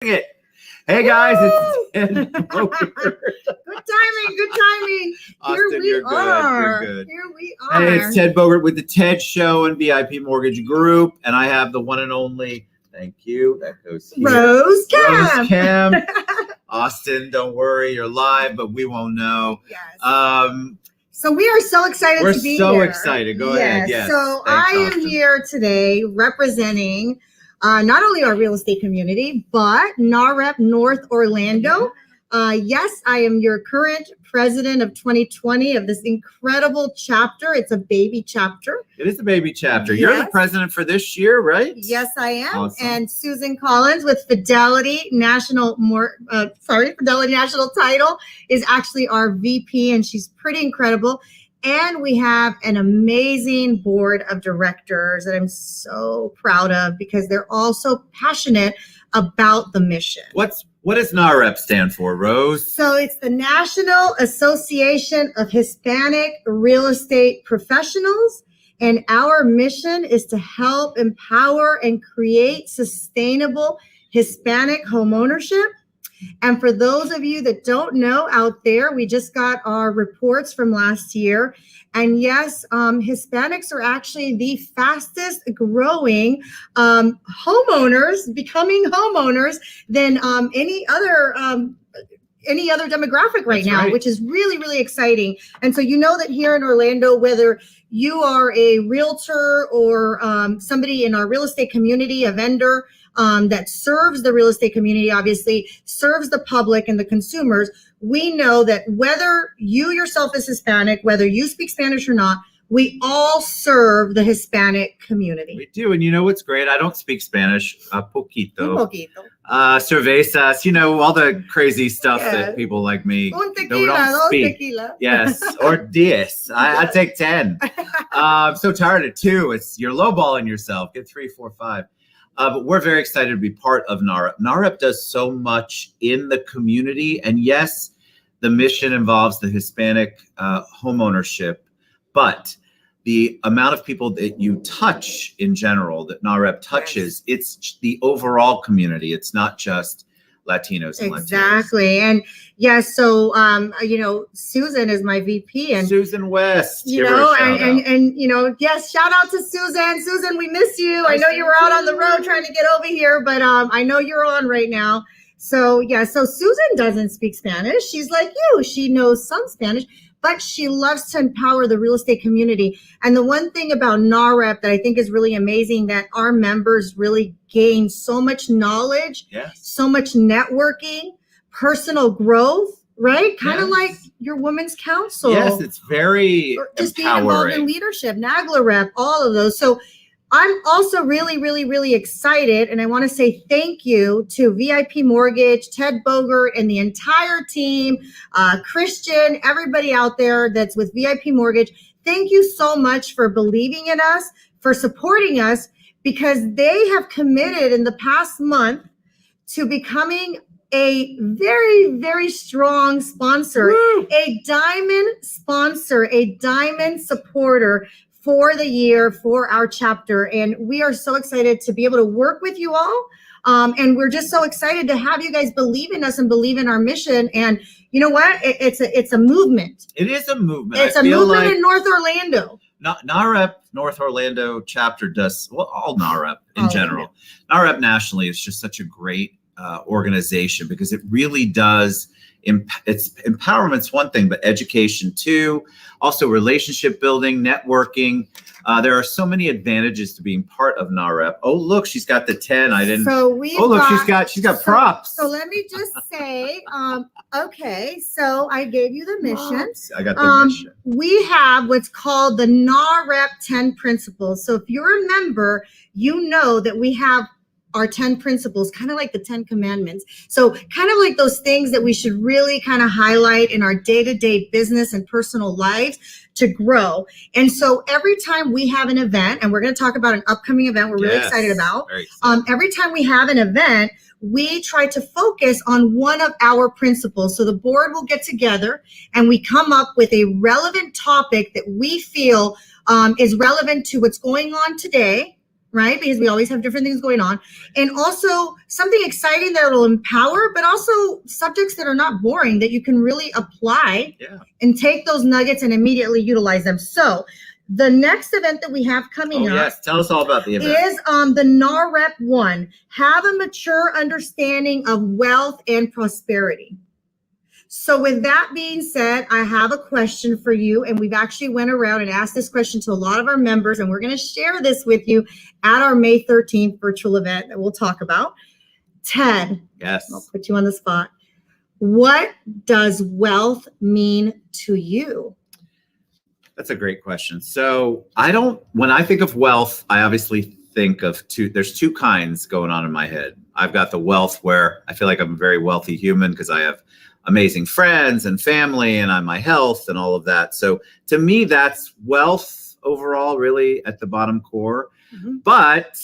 It. Hey guys, it's Ted Boger. Good timing. Austin, you're good. Here we are. Hey, it's Ted Boger with the Ted Show and VIP Mortgage Group, and I have the one and only. Thank you. That goes here. Rose Kemp. Austin, don't worry, you're live, but we won't know. Yes. So we are so excited to be here. We're so excited. Go ahead. Yes. So Thanks, I am Austin. here today representing not only our real estate community, but NAHREP North Orlando. Yes, I am your current president of 2020 of this incredible chapter. It's a baby chapter. It is a baby chapter. You're the president for this year, right? Yes, I am. Awesome. And Susan Collins with Fidelity National Fidelity National Title is actually our VP, and she's pretty incredible. And we have an amazing board of directors that I'm so proud of because they're all so passionate about the mission. What does NAHREP stand for, Rose? So it's the National Association of Hispanic Real Estate Professionals. And our mission is to help empower and create sustainable Hispanic homeownership. And for those of you that don't know out there, we just got our reports from last year. And yes, Hispanics are actually the fastest growing homeowners, becoming homeowners than any other demographic right now, which is really, really exciting. And so you know that here in Orlando, whether you are a realtor or somebody in our real estate community, a vendor, that serves the real estate community, obviously serves the public and the consumers, we know that whether you yourself is Hispanic, whether you speak Spanish or not, we all serve the Hispanic community. We do. And you know what's great? I don't speak Spanish. Poquito. Cervezas, all the crazy stuff that people like me Un tequila, don't speak. Tequila. Yes. Or 10. I take 10. I'm so tired of 2. You're lowballing yourself. Get 3, 4, 5. But we're very excited to be part of NAHREP. NAHREP does so much in the community. And yes, the mission involves the Hispanic homeownership, but the amount of people that you touch in general, that NAHREP touches, it's the overall community. It's not just Latinos and Latinos. Exactly. And yes, so Susan is my VP, and Susan West. And yes, shout out to Susan. Susan, we miss you. I know you were out on the road trying to get over here, but I know you're on right now. So so Susan doesn't speak Spanish. She's like you. She knows some Spanish, but she loves to empower the real estate community. And the one thing about NAHREP that I think is really amazing, that our members really gain so much knowledge, so much networking, personal growth, right? Kind of like your women's council. Yes, it's very just being involved in leadership, NAHREP, all of those. So I'm also really, really, really excited. And I want to say thank you to VIP Mortgage, Ted Boger, and the entire team, Christian, everybody out there that's with VIP Mortgage. Thank you so much for believing in us, for supporting us, because they have committed in the past month to becoming a very, very strong sponsor, a diamond sponsor, a diamond supporter for the year, for our chapter. And we are so excited to be able to work with you all. And we're just so excited to have you guys believe in us and believe in our mission. And you know what? It's a movement. It is a movement. It's a movement in North Orlando. NAHREP North Orlando chapter does, all NAHREP in general. NAHREP nationally is just such a great organization because it really does. It's empowerment's one thing, but education too. Also relationship building, networking. There are so many advantages to being part of NAHREP. Oh, look, she's got the 10. I didn't. She's got props. So let me just say, okay, so I gave you the mission. I got the mission. We have what's called the NAHREP 10 principles. So if you're a member, you know that we have our 10 principles, kind of like the 10 commandments. So kind of like those things that we should really kind of highlight in our day-to-day business and personal lives to grow. And so every time we have an event, and we're going to talk about an upcoming event we're really excited about. Every time we have an event, we try to focus on one of our principles. So the board will get together and we come up with a relevant topic that we feel is relevant to what's going on today, right? Because we always have different things going on. And also something exciting that will empower, but also subjects that are not boring, that you can really apply and take those nuggets and immediately utilize them. So the next event that we have coming up, yes, tell us all about the event. Is the NAHREP 1, Have a Mature Understanding of Wealth and Prosperity. So with that being said, I have a question for you, and we've actually went around and asked this question to a lot of our members, and we're going to share this with you at our May 13th virtual event that we'll talk about. Ted, yes, I'll put you on the spot. What does wealth mean to you? That's a great question. So when I think of wealth, I obviously think of there's two kinds going on in my head. I've got the wealth where I feel like I'm a very wealthy human because I have amazing friends and family and my health and all of that. So to me, that's wealth overall, really at the bottom core. But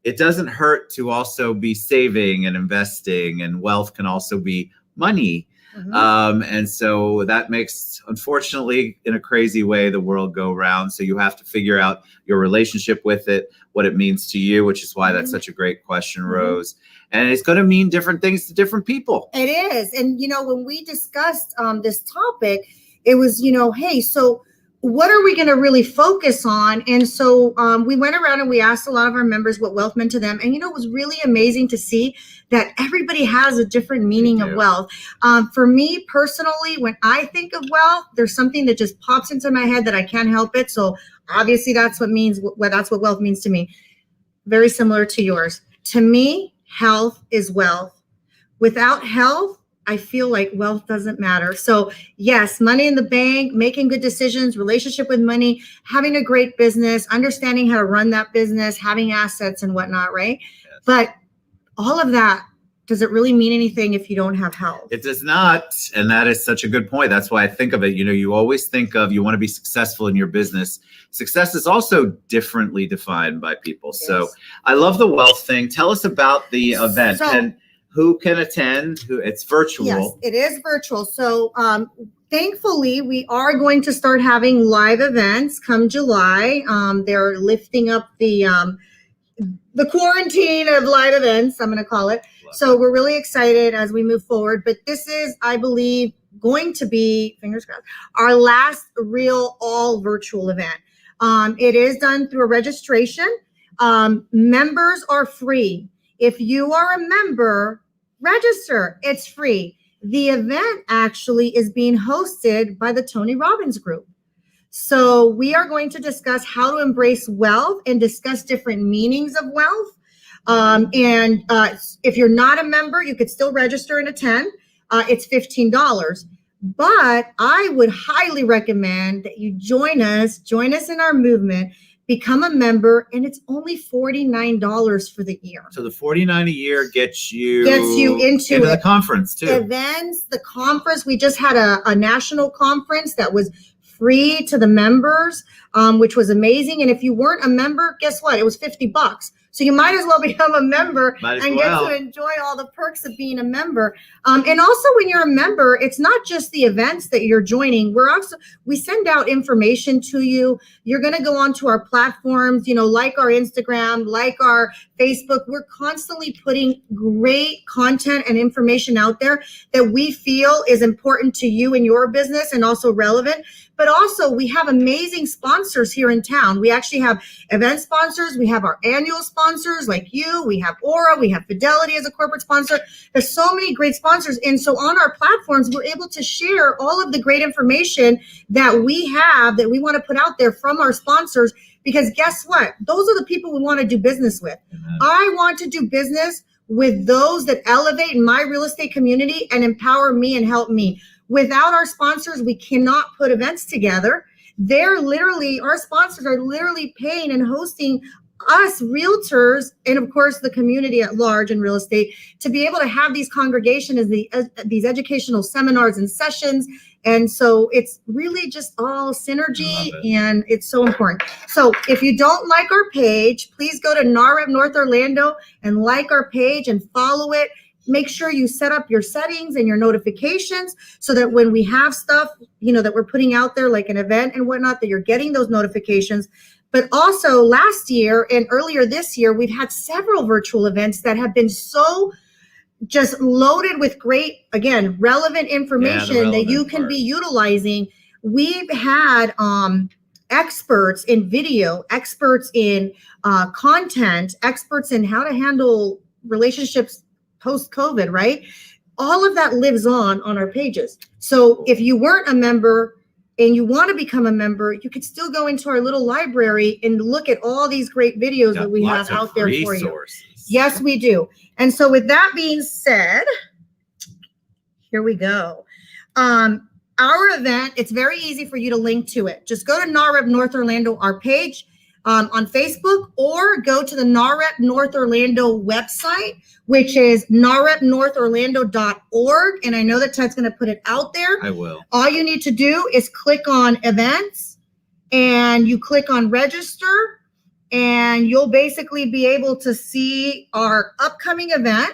it doesn't hurt to also be saving and investing, and wealth can also be money. And so that makes, unfortunately, in a crazy way, the world go round. So you have to figure out your relationship with it, what it means to you, which is why that's such a great question, Rose. And it's going to mean different things to different people. It is. And, when we discussed this topic, it was, hey, so what are we going to really focus on? And so we went around and we asked a lot of our members what wealth meant to them. And, it was really amazing to see that everybody has a different meaning of wealth. For me personally, when I think of wealth, there's something that just pops into my head that I can't help it. So obviously that's what wealth means to me. Very similar to yours. To me, health is wealth. Without health, I feel like wealth doesn't matter. So yes, money in the bank, making good decisions, relationship with money, having a great business, understanding how to run that business, having assets and whatnot, right? Yes. But all of that, does it really mean anything if you don't have health? It does not. And that is such a good point. That's why I think of it. You always think of, you want to be successful in your business. Success is also differently defined by people. Yes. So I love the wealth thing. Tell us about the event. And who can attend? It's virtual. Yes, it is virtual. So thankfully, we are going to start having live events come July. They're lifting up the quarantine of live events, I'm going to call it. So we're really excited as we move forward. But this is, I believe, going to be, fingers crossed, our last real all virtual event. It is done through a registration. Members are free. If you are a member, register. It's free. The event actually is being hosted by the Tony Robbins Group. So we are going to discuss how to embrace wealth and discuss different meanings of wealth. If you're not a member, you could still register and attend. It's $15. But I would highly recommend that you join us in our movement. Become a member, and it's only $49 for the year. So the $49 a year gets you into the conference too. Events, the conference. We just had a national conference that was free to the members, which was amazing. And if you weren't a member, guess what? It was $50. So you might as well become a member and get to enjoy all the perks of being a member. And also when you're a member, it's not just the events that you're joining. We send out information to you. You're going to go onto our platforms, like our Instagram, like our Facebook. We're constantly putting great content and information out there that we feel is important to you and your business and also relevant. But also we have amazing sponsors here in town. We actually have event sponsors. We have our annual sponsors like you. We have Aura. We have Fidelity as a corporate sponsor. There's so many great sponsors. And so on our platforms, we're able to share all of the great information that we have that we want to put out there from our sponsors, because guess what? Those are the people we want to do business with. I want to do business with those that elevate my real estate community and empower me and help me. Without our sponsors, we cannot put events together. Our sponsors are literally paying and hosting us realtors and of course the community at large in real estate to be able to have these congregations, these educational seminars and sessions. And so it's really just all synergy, and it's so important. So if you don't like our page, please go to NAHREP North Orlando and like our page and follow it. make sure you set up your settings and your notifications so that when we have stuff, that we're putting out there, like an event and whatnot, that you're getting those notifications. But also last year and earlier this year, we've had several virtual events that have been so just loaded with great, again, relevant information that you can be utilizing. We've had experts in video, experts in content, experts in how to handle relationships post-COVID, right? All of that lives on our pages. So if you weren't a member and you want to become a member, you could still go into our little library and look at all these great videos that we have out there for you. Yes, we do. And so with that being said, here we go. Our event, it's very easy for you to link to it. Just go to NAHREP North Orlando, our page on Facebook, or go to the NAHREP North Orlando website, which is nahrepnorthorlando.org. And I know that Ted's going to put it out there. I will. All you need to do is click on events and you click on register, and you'll basically be able to see our upcoming event,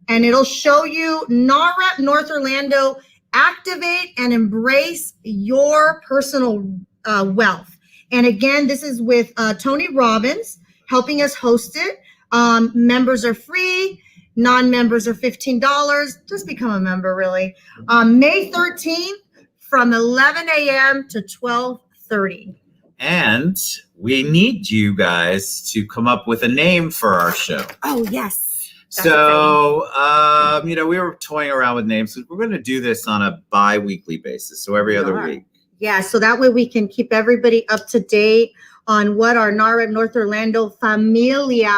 and it'll show you NAHREP North Orlando. Activate and embrace your personal wealth. And again, this is with Tony Robbins helping us host it. Members are free. Non-members are $15. Just become a member, really. May 13th from 11 a.m. to 12:30. And we need you guys to come up with a name for our show. Oh, yes. So, we were toying around with names. We're going to do this on a bi-weekly basis, so every other week. Yeah, so that way we can keep everybody up to date on what our NAHREP North Orlando Familia.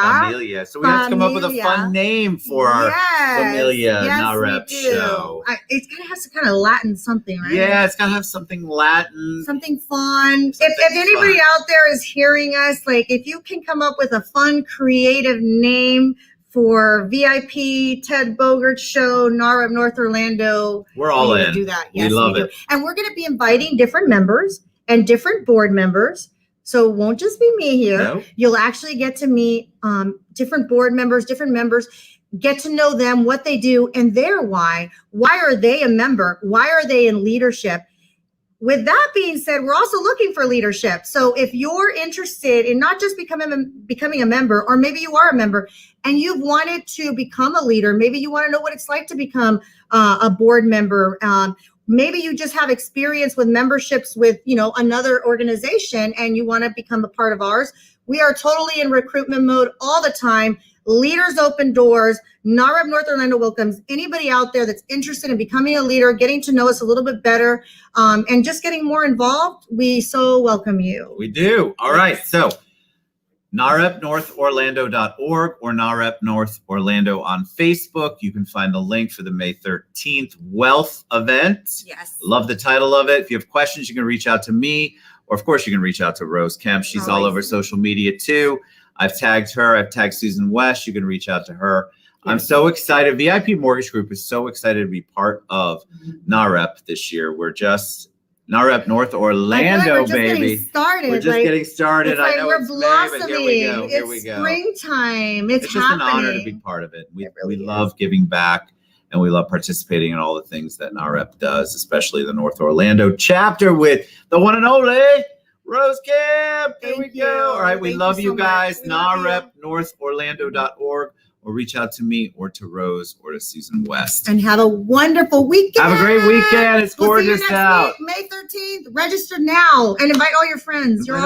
So we have to come up with a fun name for our Familia NAHREP show. It's got to have some kind of Latin something, right? Yeah, it's got to have something Latin. Something fun. If anybody out there is hearing us, if you can come up with a fun, creative name for VIP Ted Bogert show, NAHREP North Orlando. We're all in. Do that. Yes, we love it. And we're going to be inviting different members and different board members. So it won't just be me here. Nope. You'll actually get to meet different board members, different members, get to know them, what they do, and their why. Why are they a member? Why are they in leadership? With that being said, we're also looking for leadership. So if you're interested in not just becoming a member, or maybe you are a member and you've wanted to become a leader, maybe you want to know what it's like to become a board member. Maybe you just have experience with memberships with, another organization and you want to become a part of ours. We are totally in recruitment mode all the time. Leaders open doors. NAHREP North Orlando welcomes anybody out there that's interested in becoming a leader, getting to know us a little bit better, and just getting more involved. We so welcome you. We do. All right. So nahrepnorthorlando.org or NAHREP North Orlando on Facebook. You can find the link for the May 13th Wealth event. Yes. Love the title of it. If you have questions, you can reach out to me, or of course you can reach out to Rose Kemp. She's all over social media too. I've tagged her. I've tagged Susan West. You can reach out to her. I'm so excited. VIP Mortgage Group is so excited to be part of NAHREP this year. We're just NAHREP North Orlando, baby. We're just getting started. It's I know we're it's blossoming. May, but here we go. It's springtime. It's just an honor to be part of it. We love giving back, and we love participating in all the things that NAHREP does, especially the North Orlando chapter with the one and only Rose Kemp. There we go. All right. We love you guys. nahrepnorthorlando.org, or reach out to me or to Rose or to Susan West. And have a wonderful weekend. Have a great weekend. It's gorgeous out. May 13th. Register now and invite all your friends. You're all